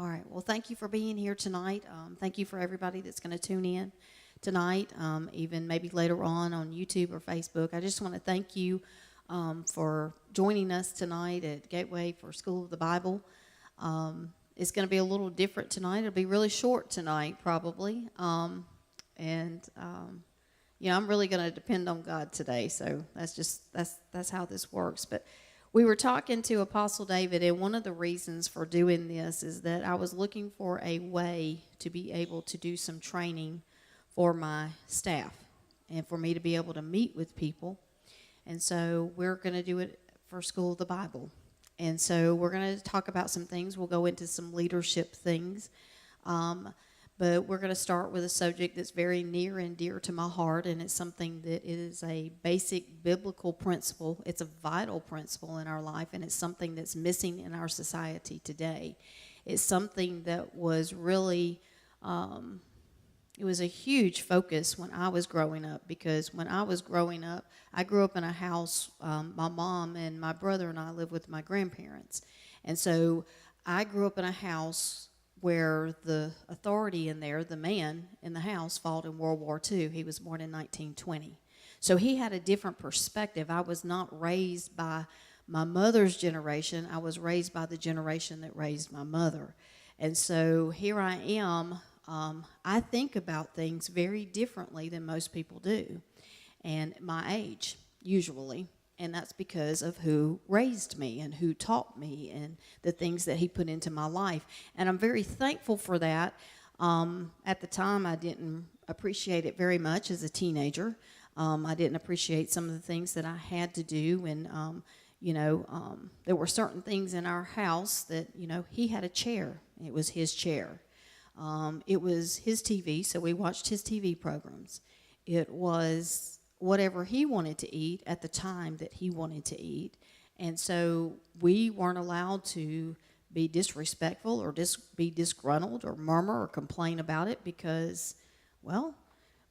All right. Well, thank you for being here tonight. Thank you for everybody that's going to tune in tonight, even maybe later on YouTube or Facebook. I just want to thank you for joining us tonight at Gateway for School of the Bible. It's going to be a little different tonight. It'll be really short tonight, probably. I'm really going to depend on God today. So that's how this works. But we were talking to Apostle David, and one of the reasons for doing this is that I was looking for a way to be able to do some training for my staff and for me to be able to meet with people. And so we're going to do it for School of the Bible. And so we're going to talk about some things. We'll go into some leadership things. But we're going to start with a subject that's very near and dear to my heart, and it's something that is a basic biblical principle. It's a vital principle in our life, and it's something that's missing in our society today. It's something that was really, it was a huge focus when I was growing up, because when I was growing up, I grew up in a house, my mom and my brother and I lived with my grandparents. And so I grew up in a house where the authority in there, the man in the house, fought in World War II. He was born in 1920. So he had a different perspective. I was not raised by my mother's generation. I was raised by the generation that raised my mother. And so here I am. I think about things very differently than most people do, and my age, usually. And that's because of who raised me and who taught me and the things that he put into my life. And I'm very thankful for that. At the time, I didn't appreciate it very much as a teenager. I didn't appreciate some of the things that I had to do. And, there were certain things in our house that, he had a chair. It was his chair. It was his TV, so we watched his TV programs. It was whatever he wanted to eat at the time that he wanted to eat. And so we weren't allowed to be disrespectful or be disgruntled or murmur or complain about it because, well,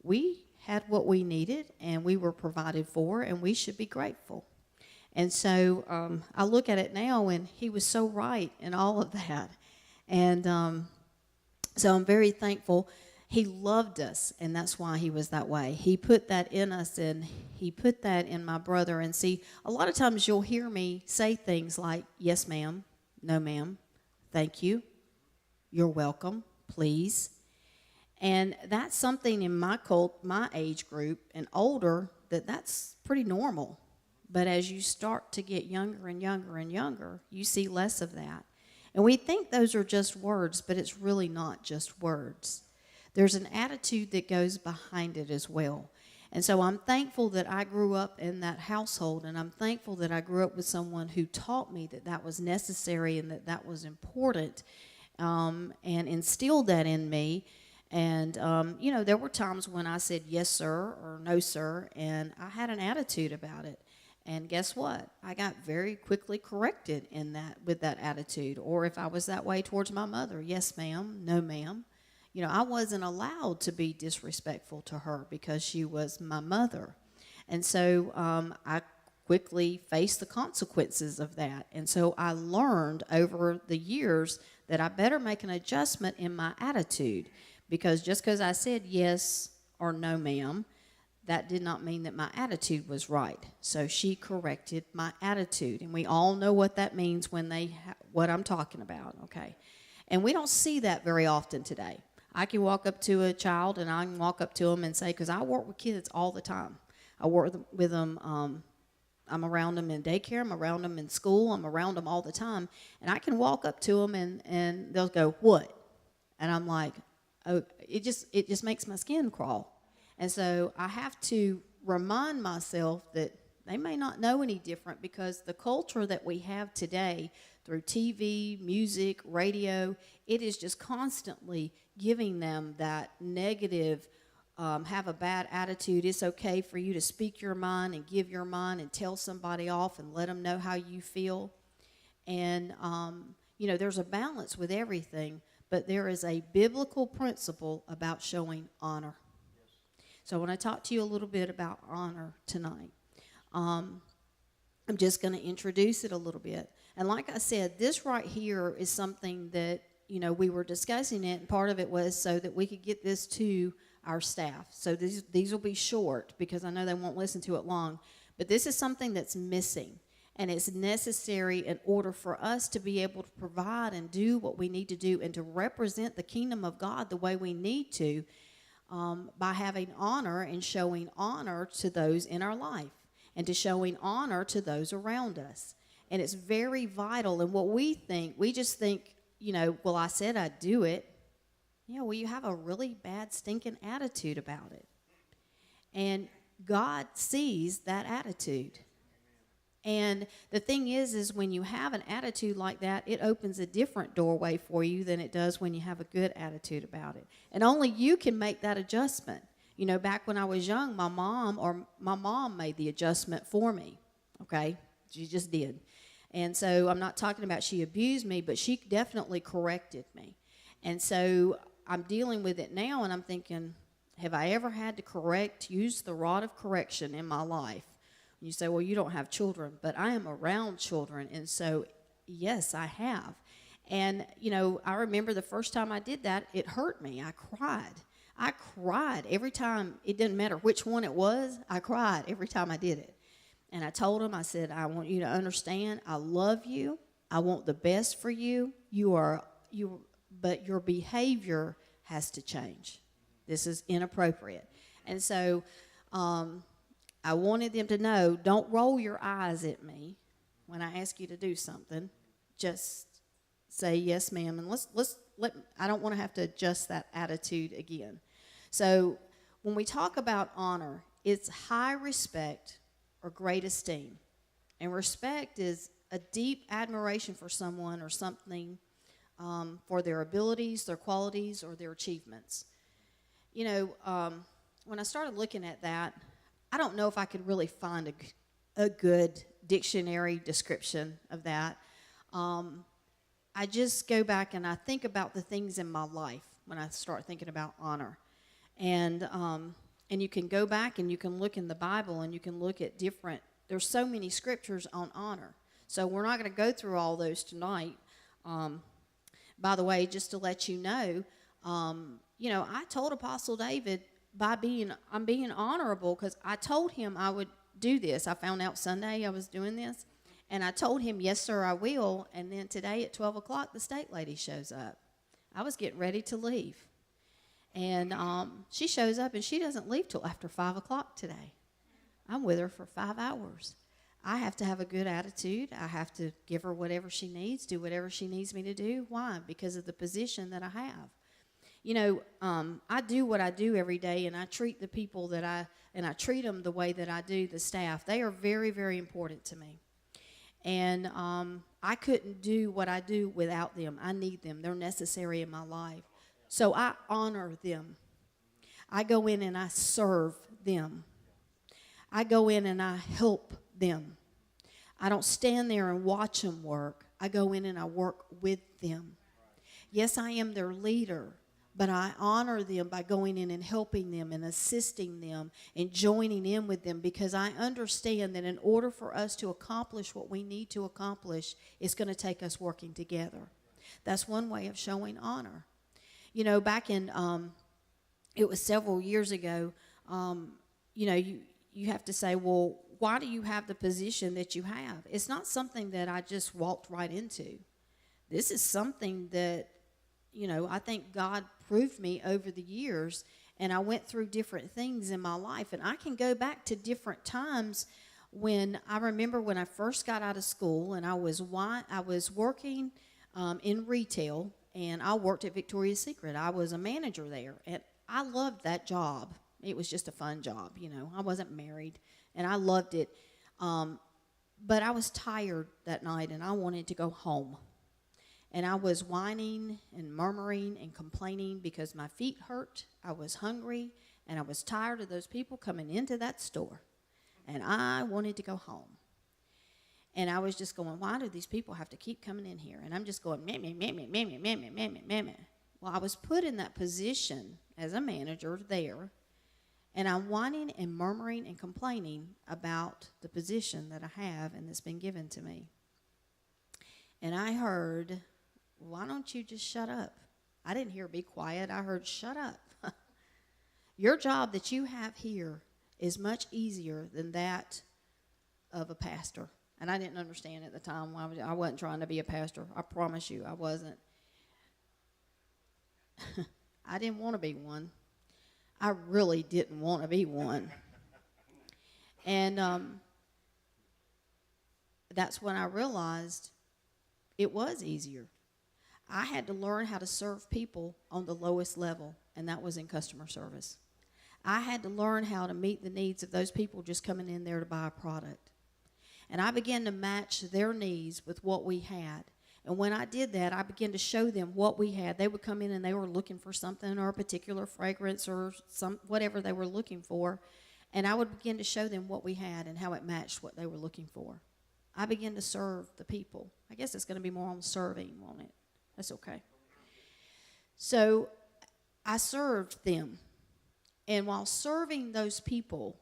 we had what we needed and we were provided for, and we should be grateful. And so I look at it now, and he was so right in all of that. And so I'm very thankful. He loved us, and that's why he was that way. He put that in us, and he put that in my brother. And see, a lot of times you'll hear me say things like, yes, ma'am, no, ma'am, thank you, you're welcome, please. And that's something in my age group and older, that's pretty normal. But as you start to get younger and younger and younger, you see less of that. And we think those are just words, but it's really not just words. There's an attitude that goes behind it as well. And so I'm thankful that I grew up in that household, and I'm thankful that I grew up with someone who taught me that that was necessary and that that was important, and instilled that in me. And, there were times when I said yes, sir, or no, sir, and I had an attitude about it. And guess what? I got very quickly corrected with that attitude. Or if I was that way towards my mother, yes, ma'am, no, ma'am. I wasn't allowed to be disrespectful to her because she was my mother. And so I quickly faced the consequences of that. And so I learned over the years that I better make an adjustment in my attitude, because just because I said yes or no, ma'am, that did not mean that my attitude was right. So she corrected my attitude. And we all know what that means when what I'm talking about, okay? And we don't see that very often today. I can walk up to a child and I can walk up to them and say, because I work with kids all the time. I work with them. I'm around them in daycare. I'm around them in school. I'm around them all the time. And I can walk up to them and they'll go, what? And I'm like, oh, it just makes my skin crawl. And so I have to remind myself that they may not know any different, because the culture that we have today through TV, music, radio, it is just constantly giving them that negative, have a bad attitude. It's okay for you to speak your mind and give your mind and tell somebody off and let them know how you feel. And, there's a balance with everything, but there is a biblical principle about showing honor. So I want to talk to you a little bit about honor tonight. I'm just going to introduce it a little bit. And like I said, this right here is something that we were discussing it, and part of it was so that we could get this to our staff. So these will be short because I know they won't listen to it long. But this is something that's missing, and it's necessary in order for us to be able to provide and do what we need to do and to represent the kingdom of God the way we need to, by having honor and showing honor to those in our life and to showing honor to those around us. And it's very vital. And what we just think, well, I said I'd do it. Yeah, well, you have a really bad, stinking attitude about it. And God sees that attitude. And the thing is when you have an attitude like that, it opens a different doorway for you than it does when you have a good attitude about it. And only you can make that adjustment. Back when I was young, my mom made the adjustment for me, okay? She just did. And so I'm not talking about she abused me, but she definitely corrected me. And so I'm dealing with it now, and I'm thinking, have I ever had to use the rod of correction in my life? You say, well, you don't have children, but I am around children, and so, yes, I have. And, I remember the first time I did that, it hurt me. I cried every time. It didn't matter which one it was. I cried every time I did it. And I told him, I said, I want you to understand, I love you. I want the best for you. But your behavior has to change. This is inappropriate. And so I wanted them to know, don't roll your eyes at me when I ask you to do something. Just say, yes, ma'am. And I don't want to have to adjust that attitude again. So when we talk about honor, it's high respect or great esteem. And respect is a deep admiration for someone or something, for their abilities, their qualities, or their achievements. When I started looking at that, I don't know if I could really find a good dictionary description of that. I just go back and I think about the things in my life when I start thinking about honor. And you can go back and you can look in the Bible and you can look at there's so many scriptures on honor. So we're not going to go through all those tonight. By the way, just to let you know, I told Apostle David I'm being honorable because I told him I would do this. I found out Sunday I was doing this, and I told him, yes, sir, I will. And then today at 12 o'clock, the state lady shows up. I was getting ready to leave. And she shows up, and she doesn't leave till after 5 o'clock today. I'm with her for 5 hours. I have to have a good attitude. I have to give her whatever she needs, do whatever she needs me to do. Why? Because of the position that I have. I do what I do every day, and I treat the people and I treat them the way that I do the staff. They are very, very important to me. And I couldn't do what I do without them. I need them. They're necessary in my life. So I honor them. I go in and I serve them. I go in and I help them. I don't stand there and watch them work. I go in and I work with them. Yes, I am their leader, but I honor them by going in and helping them and assisting them and joining in with them, because I understand that in order for us to accomplish what we need to accomplish, it's going to take us working together. That's one way of showing honor. Back in, it was several years ago, you have to say, well, why do you have the position that you have? It's not something that I just walked right into. This is something that, I think God proved me over the years, and I went through different things in my life. And I can go back to different times when I remember when I first got out of school, and I was working in retail, and I worked at Victoria's Secret. I was a manager there, and I loved that job. It was just a fun job, I wasn't married, and I loved it. But I was tired that night, and I wanted to go home. And I was whining and murmuring and complaining because my feet hurt, I was hungry, and I was tired of those people coming into that store. And I wanted to go home. And I was just going, why do these people have to keep coming in here? And I'm just going, meh, meh, meh, meh, meh, meh, meh, meh, meh, meh, meh, meh. Well, I was put in that position as a manager there, and I'm whining and murmuring and complaining about the position that I have and that's been given to me. And I heard why don't you just shut up? I didn't hear be quiet. I heard shut up. Your job that you have here is much easier than that of a pastor. And I didn't understand at the time. I wasn't trying to be a pastor. I promise you, I wasn't. I didn't want to be one. I really didn't want to be one. And that's when I realized it was easier. I had to learn how to serve people on the lowest level, and that was in customer service. I had to learn how to meet the needs of those people just coming in there to buy a product. And I began to match their needs with what we had. And when I did that, I began to show them what we had. They would come in and they were looking for something or a particular fragrance or whatever they were looking for. And I would begin to show them what we had and how it matched what they were looking for. I began to serve the people. I guess it's going to be more on serving, won't it? That's okay. So I served them. And while serving those people,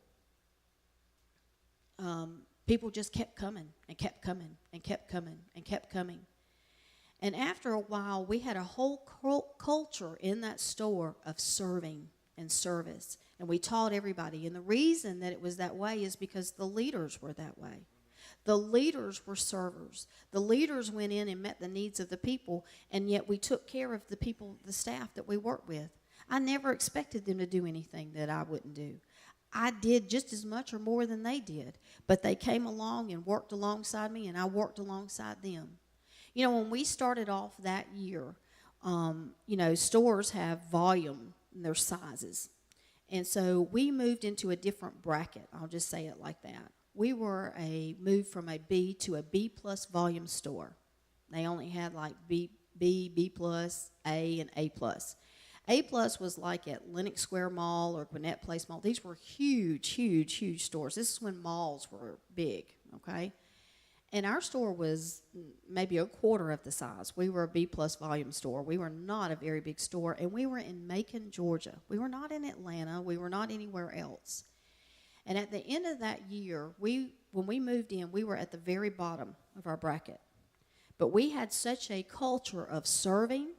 people just kept coming and kept coming and kept coming and kept coming. And after a while, we had a whole culture in that store of serving and service. And we taught everybody. And the reason that it was that way is because the leaders were that way. The leaders were servers. The leaders went in and met the needs of the people, and yet we took care of the people, the staff that we worked with. I never expected them to do anything that I wouldn't do. I did just as much or more than they did, but they came along and worked alongside me, and I worked alongside them. You know, when we started off that year, stores have volume and their sizes. And so we moved into a different bracket. I'll just say it like that. We were moved from a B to a B plus volume store. They only had like B plus, A, and A plus. A plus was like at Lenox Square Mall or Gwinnett Place Mall. These were huge, huge, huge stores. This is when malls were big, okay? And our store was maybe a quarter of the size. We were a B plus volume store. We were not a very big store, and we were in Macon, Georgia. We were not in Atlanta. We were not anywhere else. And at the end of that year, when we moved in, we were at the very bottom of our bracket. But we had such a culture of serving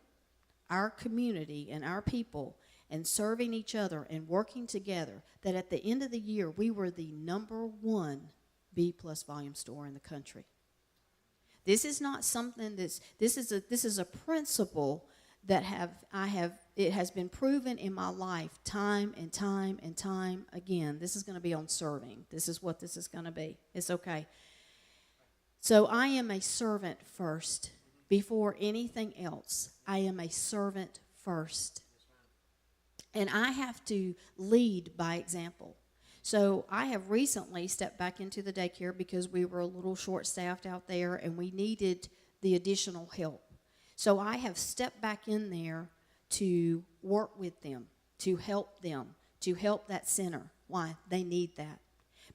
our community and our people and serving each other and working together that at the end of the year, we were the #1 B plus volume store in the country. This is not something this is a principle that it has been proven in my life time and time and time again. This is going to be on serving. This is what this is going to be. It's okay. So I am a servant first. Before anything else, I am a servant first. And I have to lead by example. So I have recently stepped back into the daycare because we were a little short-staffed out there and we needed the additional help. So I have stepped back in there to work with them, to help that center. Why? They need that.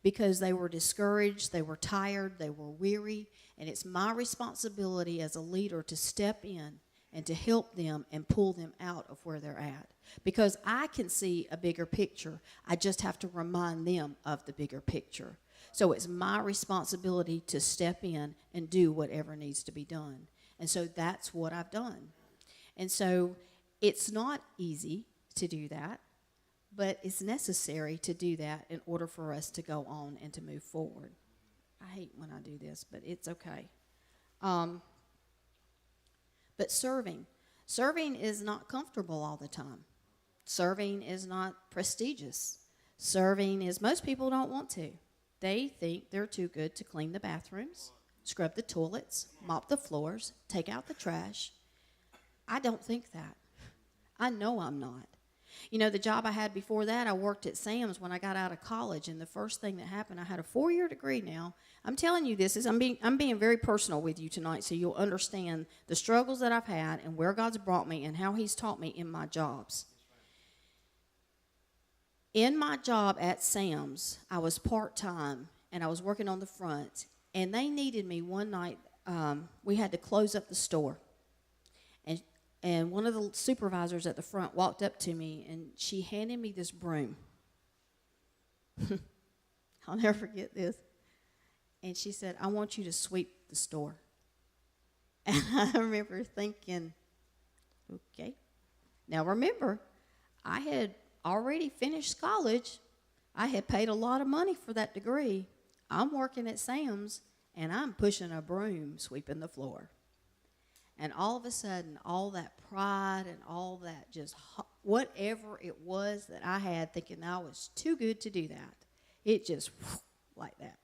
Because they were discouraged, they were tired, they were weary, and it's my responsibility as a leader to step in and to help them and pull them out of where they're at. Because I can see a bigger picture, I just have to remind them of the bigger picture. So it's my responsibility to step in and do whatever needs to be done. And so that's what I've done. And so it's not easy to do that, but it's necessary to do that in order for us to go on and to move forward. I hate when I do this, but it's okay. But serving is not comfortable all the time. Serving is not prestigious. Serving is, most people don't want to. They think they're too good to clean the bathrooms, scrub the toilets, mop the floors, take out the trash. I don't think that. I know I'm not. You know, the job I had before that, I worked at Sam's when I got out of college, and the first thing that happened, I had a 4-year degree now. I'm telling you this, I'm being very personal with you tonight so you'll understand the struggles that I've had and where God's brought me and how He's taught me in my jobs. In my job at Sam's, I was part-time, and I was working on the front, and they needed me one night. We had to close up the store. And one of the supervisors at the front walked up to me, and she handed me this broom. I'll never forget this. And she said, "I want you to sweep the store." And I remember thinking, okay. Now remember, I had already finished college. I had paid a lot of money for that degree. I'm working at Sam's, and I'm pushing a broom, sweeping the floor. And all of a sudden, all that pride and all that just whatever it was that I had, thinking I was too good to do that, it just like that.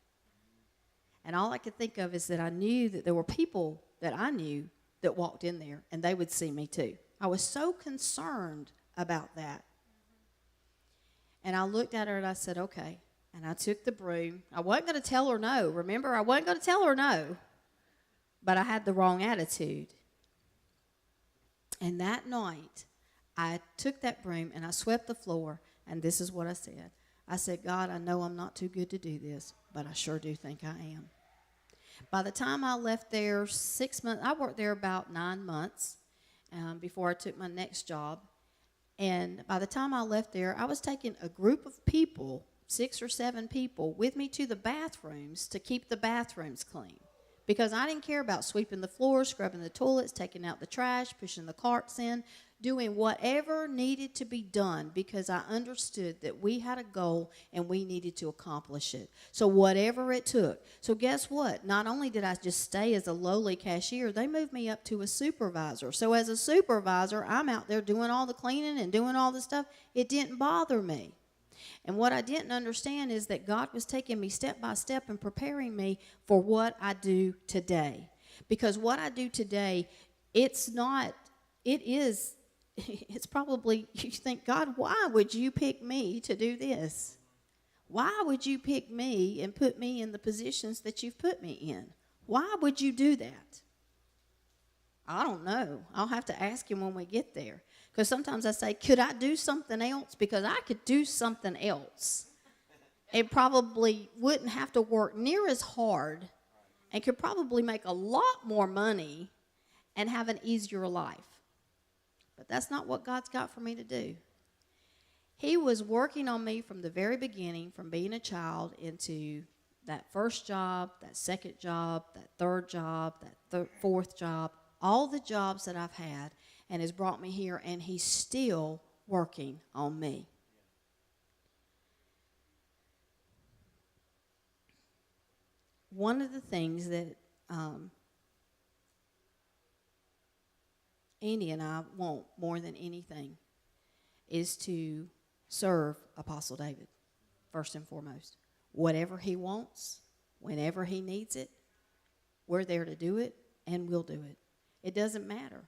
And all I could think of is that I knew that there were people that I knew that walked in there, and they would see me too. I was so concerned about that. And I looked at her and I said, okay. And I took the broom. I wasn't going to tell her no. Remember, I wasn't going to tell her no. But I had the wrong attitude. And that night, I took that broom and I swept the floor. And this is what I said. I said, God, I know I'm not too good to do this, but I sure do think I am. By the time I left there 6 months, I worked there about 9 months before I took my next job. And by the time I left there, I was taking a group of people, 6 or 7 people, with me to the bathrooms to keep the bathrooms clean. Because I didn't care about sweeping the floors, scrubbing the toilets, taking out the trash, pushing the carts in, doing whatever needed to be done, because I understood that we had a goal and we needed to accomplish it. So whatever it took. So guess what? Not only did I just stay as a lowly cashier, they moved me up to a supervisor. So as a supervisor, I'm out there doing all the cleaning and doing all the stuff. It didn't bother me. And what I didn't understand is that God was taking me step by step and preparing me for what I do today. Because what I do today, it's probably, you think, God, why would you pick me to do this? Why would you pick me and put me in the positions that you've put me in? Why would you do that? I don't know. I'll have to ask him when we get there. Because sometimes I say, could I do something else? Because I could do something else. It probably wouldn't have to work near as hard and could probably make a lot more money and have an easier life. But that's not what God's got for me to do. He was working on me from the very beginning, from being a child into that first job, that second job, that third job, that fourth job, all the jobs that I've had, and has brought me here, and he's still working on me. One of the things that Andy and I want more than anything is to serve Apostle David, first and foremost. Whatever he wants, whenever he needs it, we're there to do it, and we'll do it. It doesn't matter.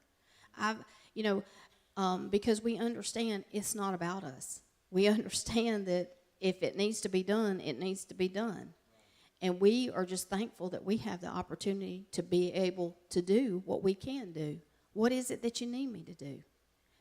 Because we understand it's not about us. We understand that if it needs to be done, it needs to be done. And we are just thankful that we have the opportunity to be able to do what we can do. What is it that you need me to do?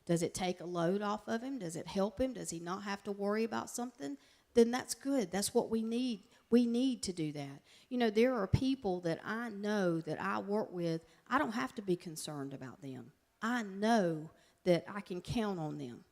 Does it take a load off of him? Does it help him? Does he not have to worry about something? Then that's good. That's what we need. We need to do that. You know, there are people that I know that I work with. I don't have to be concerned about them. I know that I can count on them.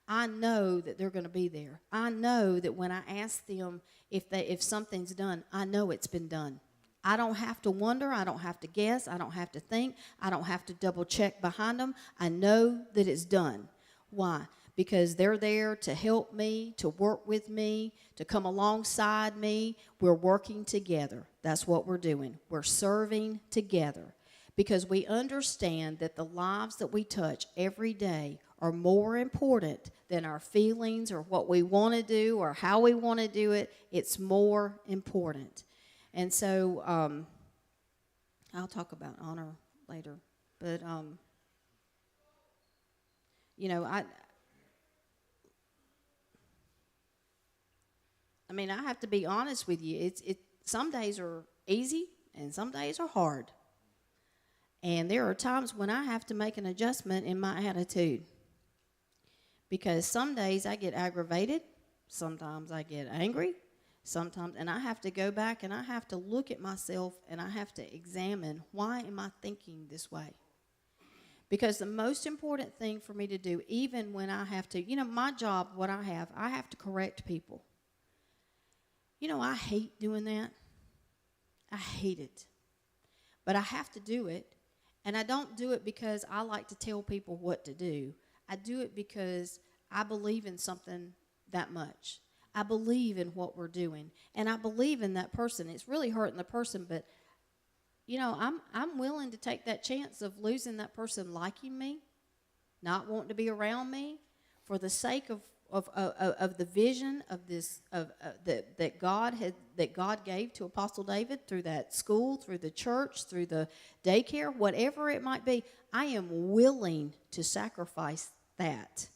I know that they're going to be there. I know that when I ask them if something's done, I know it's been done. I don't have to wonder. I don't have to guess. I don't have to think. I don't have to double check behind them. I know that it's done. Why? Because they're there to help me, to work with me, to come alongside me. We're working together. That's what we're doing. We're serving together. Because we understand that the lives that we touch every day are more important than our feelings or what we want to do or how we want to do it. It's more important. And so I'll talk about honor later. But, I have to be honest with you. Some days are easy and some days are hard. And there are times when I have to make an adjustment in my attitude. Because some days I get aggravated, sometimes I get angry, and I have to go back and I have to look at myself and I have to examine, why am I thinking this way? Because the most important thing for me to do, even when I have to, my job, what I have to correct people. I hate doing that. I hate it. But I have to do it. And I don't do it because I like to tell people what to do. I do it because I believe in something that much. I believe in what we're doing, and I believe in that person. It's really hurting the person, but I'm willing to take that chance of losing that person liking me, not wanting to be around me, for the sake of the vision of this that God gave to Apostle David through that school, through the church, through the daycare, whatever it might be. I am willing to sacrifice that.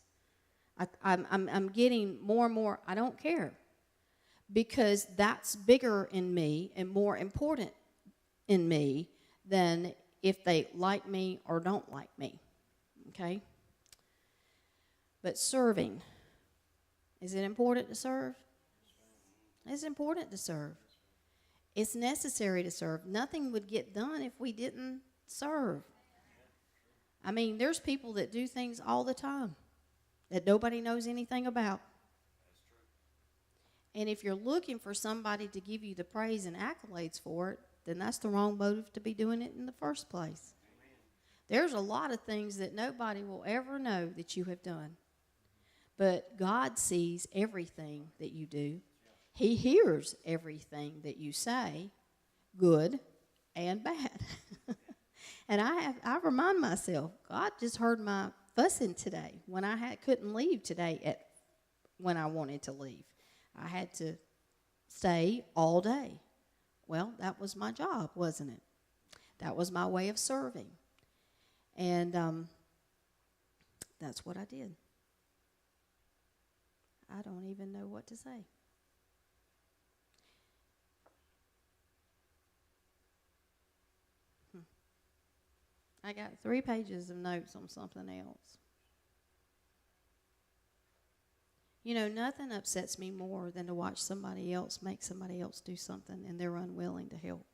I'm getting more and more. I don't care, because that's bigger in me and more important in me than if they like me or don't like me. Okay? But serving. Is it important to serve? It's important to serve. It's necessary to serve. Nothing would get done if we didn't serve. I mean, there's people that do things all the time that nobody knows anything about. And if you're looking for somebody to give you the praise and accolades for it, then that's the wrong motive to be doing it in the first place. There's a lot of things that nobody will ever know that you have done. But God sees everything that you do. He hears everything that you say, good and bad. And I remind myself, God just heard my fussing today when I couldn't leave today when I wanted to leave. I had to stay all day. Well, that was my job, wasn't it? That was my way of serving. And that's what I did. I don't even know what to say. I got 3 pages of notes on something else. Nothing upsets me more than to watch somebody else make somebody else do something and they're unwilling to help.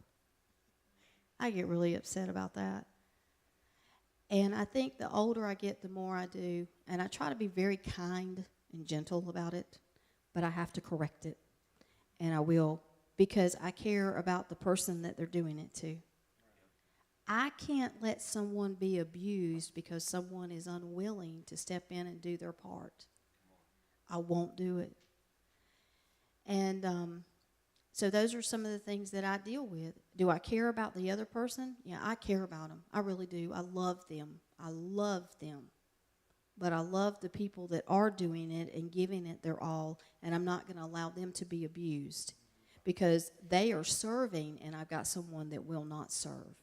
I get really upset about that. And I think the older I get, the more I do. And I try to be very kind and gentle about it, but I have to correct it. And I will, because I care about the person that they're doing it to. I can't let someone be abused because someone is unwilling to step in and do their part. I won't do it. And so those are some of the things that I deal with. Do I care about the other person? Yeah, I care about them. I really do. I love them. I love them. But I love the people that are doing it and giving it their all, and I'm not going to allow them to be abused because they are serving, and I've got someone that will not serve.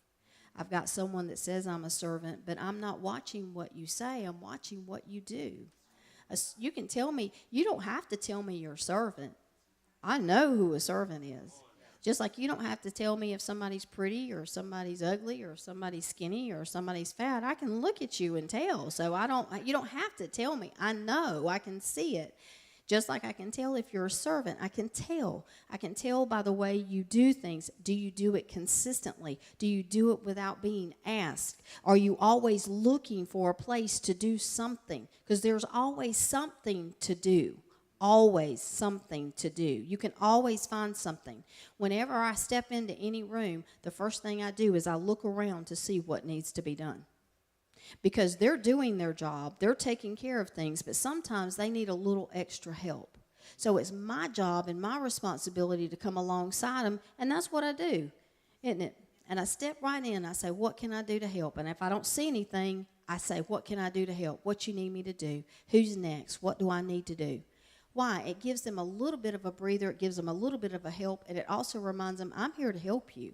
I've got someone that says I'm a servant, but I'm not watching what you say. I'm watching what you do. You can tell me. You don't have to tell me you're a servant. I know who a servant is. Just like you don't have to tell me if somebody's pretty or somebody's ugly or somebody's skinny or somebody's fat. I can look at you and tell. So you don't have to tell me. I know. I can see it. Just like I can tell if you're a servant. I can tell. I can tell by the way you do things. Do you do it consistently? Do you do it without being asked? Are you always looking for a place to do something? Because there's always something to do. Always something to do. You can always find something. Whenever I step into any room, the first thing I do is I look around to see what needs to be done. Because they're doing their job, they're taking care of things, but sometimes they need a little extra help. So it's my job and my responsibility to come alongside them, and that's what I do, isn't it? And I step right in, I say, what can I do to help? And if I don't see anything, I say, what can I do to help? What you need me to do? Who's next? What do I need to do? Why? It gives them a little bit of a breather, it gives them a little bit of a help, and it also reminds them, I'm here to help you.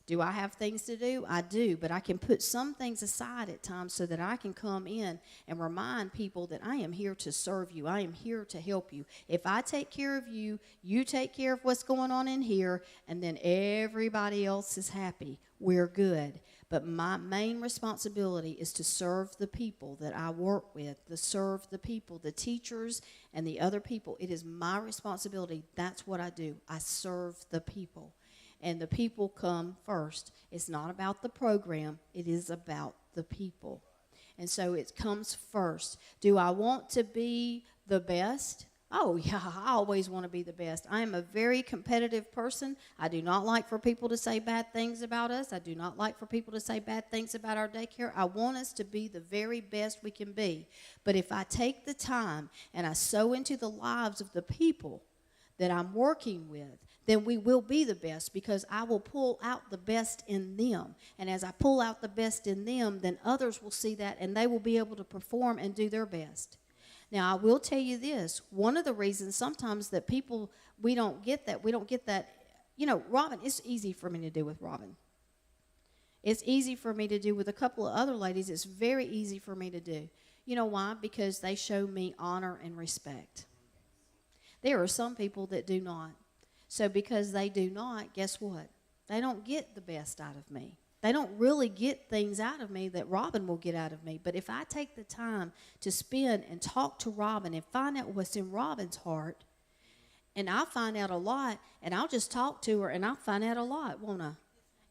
Do I have things to do? I do, but I can put some things aside at times so that I can come in and remind people that I am here to serve you. I am here to help you. If I take care of you, you take care of what's going on in here, and then everybody else is happy. We're good. But my main responsibility is to serve the people that I work with, to serve the people, the teachers and the other people. It is my responsibility. That's what I do. I serve the people. And the people come first. It's not about the program. It is about the people. And so it comes first. Do I want to be the best? Oh, yeah, I always want to be the best. I am a very competitive person. I do not like for people to say bad things about us. I do not like for people to say bad things about our daycare. I want us to be the very best we can be. But if I take the time and I sow into the lives of the people that I'm working with, then we will be the best, because I will pull out the best in them. And as I pull out the best in them, then others will see that and they will be able to perform and do their best. Now, I will tell you this. One of the reasons sometimes that people, we don't get that, Robin, it's easy for me to do with Robin. It's easy for me to do with a couple of other ladies. It's very easy for me to do. You know why? Because they show me honor and respect. There are some people that do not. So because they do not, guess what? They don't get the best out of me. They don't really get things out of me that Robin will get out of me. But if I take the time to spend and talk to Robin and find out what's in Robin's heart, and I'll find out a lot, and I'll just talk to her, and I'll find out a lot, won't I?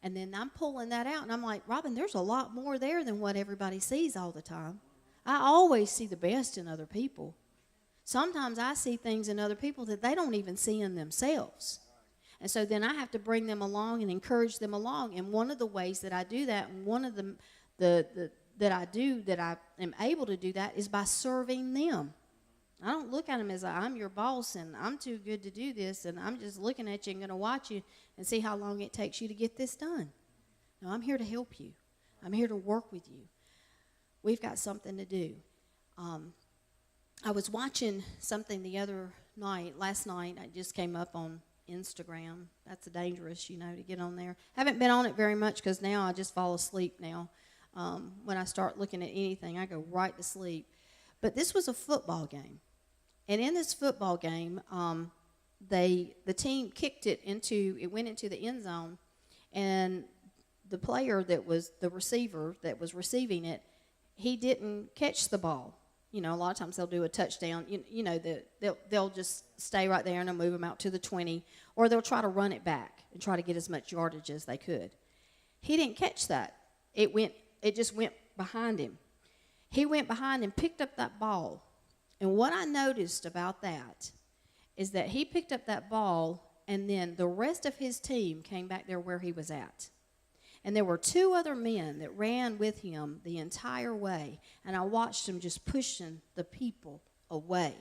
And then I'm pulling that out, and I'm like, Robin, there's a lot more there than what everybody sees all the time. I always see the best in other people. Sometimes I see things in other people that they don't even see in themselves. And so then I have to bring them along and encourage them along. And one of the ways that I do that, and one of that I am able to do that, is by serving them. I don't look at them as I'm your boss and I'm too good to do this and I'm just looking at you and going to watch you and see how long it takes you to get this done. No, I'm here to help you. I'm here to work with you. We've got something to do. I was watching something last night. I just came up on Instagram. That's dangerous, to get on there. Haven't been on it very much because now I just fall asleep now. When I start looking at anything, I go right to sleep. But this was a football game. And in this football game, the team kicked it went into the end zone, and the player that was the receiver that was receiving it, he didn't catch the ball. A lot of times they'll do a touchdown. They'll just stay right there and they'll move them out to the 20, or they'll try to run it back and try to get as much yardage as they could. He didn't catch that. It just went behind him. He went behind and picked up that ball. And what I noticed about that is that he picked up that ball, and then the rest of his team came back there where he was at. And there were two other men that ran with him the entire way, and I watched him just pushing the people away.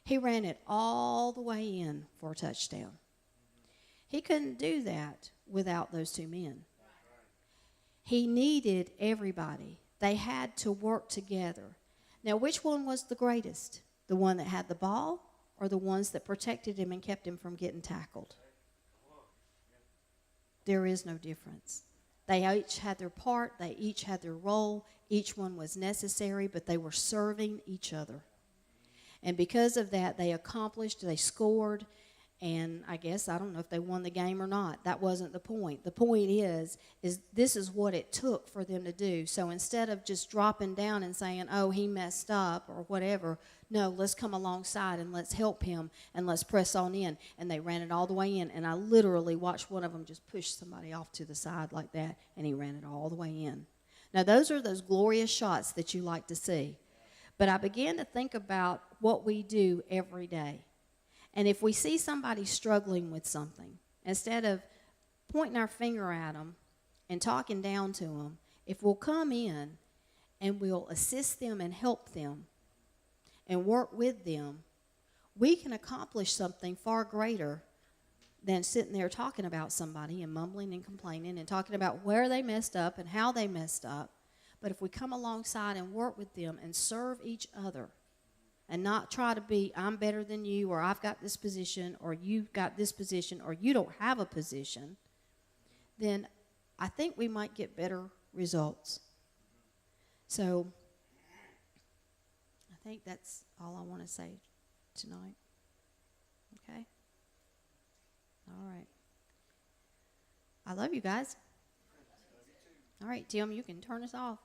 He ran it all the way in for a touchdown. He couldn't do that without those two men. He needed everybody. They had to work together. Now, which one was the greatest? The one that had the ball, or the ones that protected him and kept him from getting tackled? There is no difference. They each had their part. They each had their role. Each one was necessary, but they were serving each other. And because of that, they scored, and I don't know if they won the game or not. That wasn't the point. The point is this is what it took for them to do. So instead of just dropping down and saying, oh, he messed up or whatever, no, let's come alongside and let's help him and let's press on in. And they ran it all the way in, and I literally watched one of them just push somebody off to the side like that, and he ran it all the way in. Now, those are those glorious shots that you like to see. But I began to think about what we do every day. And if we see somebody struggling with something, instead of pointing our finger at them and talking down to them, if we'll come in and we'll assist them and help them and work with them, we can accomplish something far greater than sitting there talking about somebody and mumbling and complaining and talking about where they messed up and how they messed up. But if we come alongside and work with them and serve each other, and not try to be, I'm better than you, or I've got this position, or you've got this position, or you don't have a position, then I think we might get better results. So I think that's all I want to say tonight. Okay? All right. I love you guys. All right, Tim, you can turn us off.